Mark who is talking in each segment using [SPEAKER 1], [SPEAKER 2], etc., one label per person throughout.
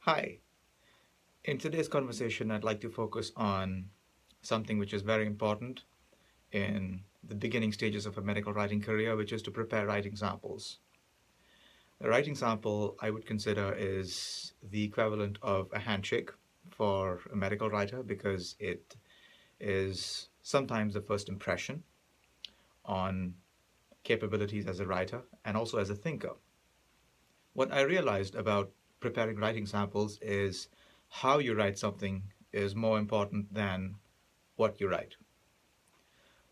[SPEAKER 1] Hi. In today's conversation, I'd like to focus on something which is very important in the beginning stages of a medical writing career, which is to prepare writing samples. A writing sample, I would consider, is the equivalent of a handshake for a medical writer because it is sometimes the first impression on capabilities as a writer and also as a thinker. What I realized about preparing writing samples is how you write something is more important than what you write.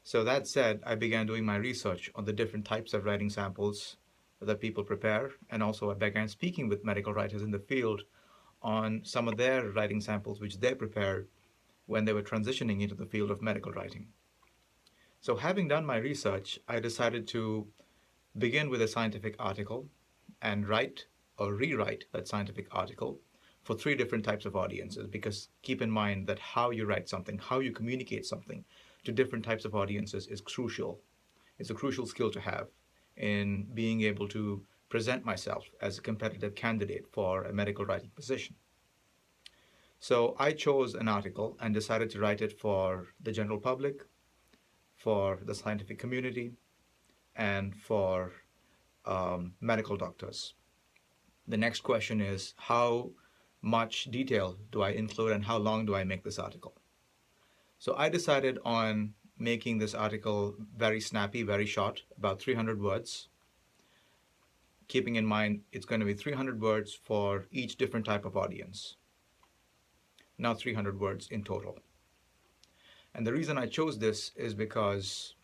[SPEAKER 1] So that said, I began doing my research on the different types of writing samples that people prepare, and also I began speaking with medical writers in the field on some of their writing samples which they prepared when they were transitioning into the field of medical writing. So having done my research, I decided to begin with a scientific article and write or rewrite that scientific article for three different types of audiences. Because keep in mind that how you write something, how you communicate something to different types of audiences is crucial. It's a crucial skill to have in being able to present myself as a competitive candidate for a medical writing position. So I chose an article and decided to write it for the general public, for the scientific community, and for medical doctors. The next question is how much detail do I include and how long do I make this article? So I decided on making this article very snappy, very short, about 300 words, keeping in mind it's going to be 300 words for each different type of audience, not 300 words in total. And the reason I chose this is because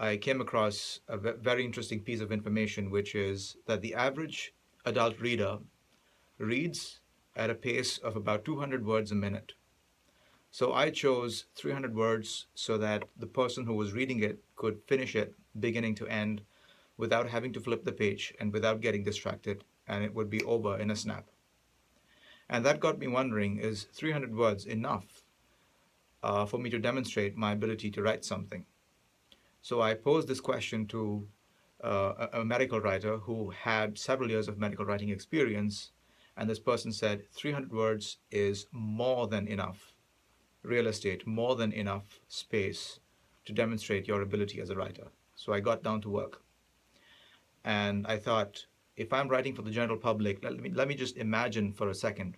[SPEAKER 1] I came across a very interesting piece of information, which is that the average adult reader reads at a pace of about 200 words a minute. So I chose 300 words so that the person who was reading it could finish it beginning to end without having to flip the page and without getting distracted, and it would be over in a snap. And that got me wondering, is 300 words enough for me to demonstrate my ability to write something? So I posed this question to a medical writer who had several years of medical writing experience, and this person said 300 words is more than enough real estate, more than enough space to demonstrate your ability as a writer. So I got down to work. And I thought, if I'm writing for the general public, let me just imagine for a second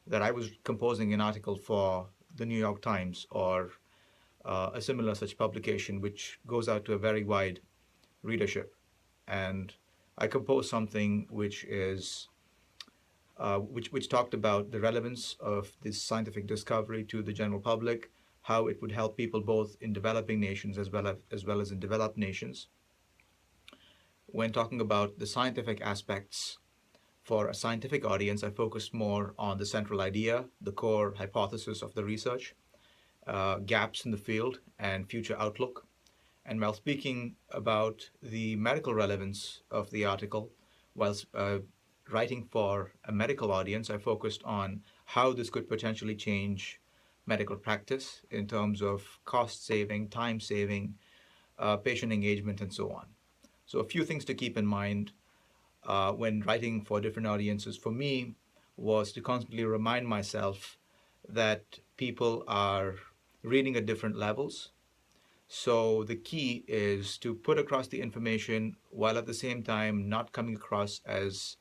[SPEAKER 1] that I was composing an article for the New York Times or a similar such publication, which goes out to a very wide readership. And I composed something which talked about the relevance of this scientific discovery to the general public, how it would help people both in developing nations as well as in developed nations. When talking about the scientific aspects for a scientific audience, I focused more on the central idea, the core hypothesis of the research, gaps in the field, and future outlook. And while speaking about the medical relevance of the article, whilst writing for a medical audience, I focused on how this could potentially change medical practice in terms of cost saving, time saving, patient engagement, and so on. So, a few things to keep in mind when writing for different audiences for me was to constantly remind myself that people are reading at different levels. So the key is to put across the information while at the same time not coming across as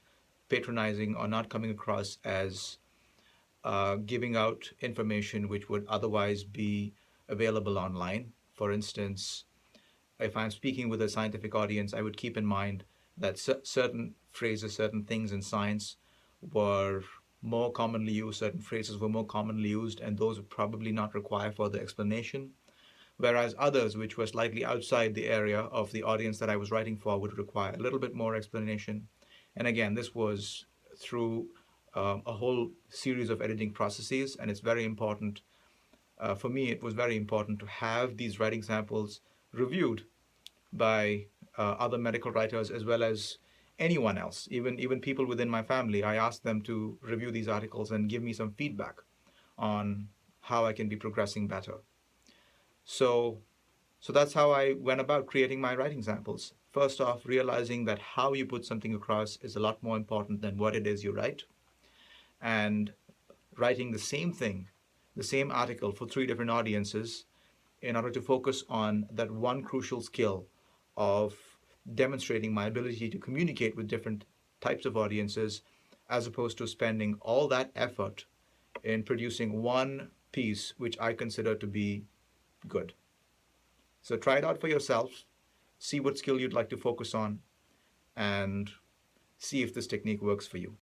[SPEAKER 1] patronizing or not coming across as giving out information which would otherwise be available online. For instance, if I'm speaking with a scientific audience, I would keep in mind that certain phrases, certain things in science were more commonly used, certain phrases were more commonly used, and those would probably not require further explanation. Whereas others, which were slightly outside the area of the audience that I was writing for, would require a little bit more explanation. And again, this was through a whole series of editing processes, and it's very important. For me, it was very important to have these writing samples reviewed by other medical writers as well as anyone else, even people within my family. I asked them to review these articles and give me some feedback on how I can be progressing better. So, so that's how I went about creating my writing samples. First off, realizing that how you put something across is a lot more important than what it is you write. and writing the same thing, the same article for three different audiences in order to focus on that one crucial skill of demonstrating my ability to communicate with different types of audiences, as opposed to spending all that effort in producing one piece which I consider to be good. So try it out for yourself, see what skill you'd like to focus on, and see if this technique works for you.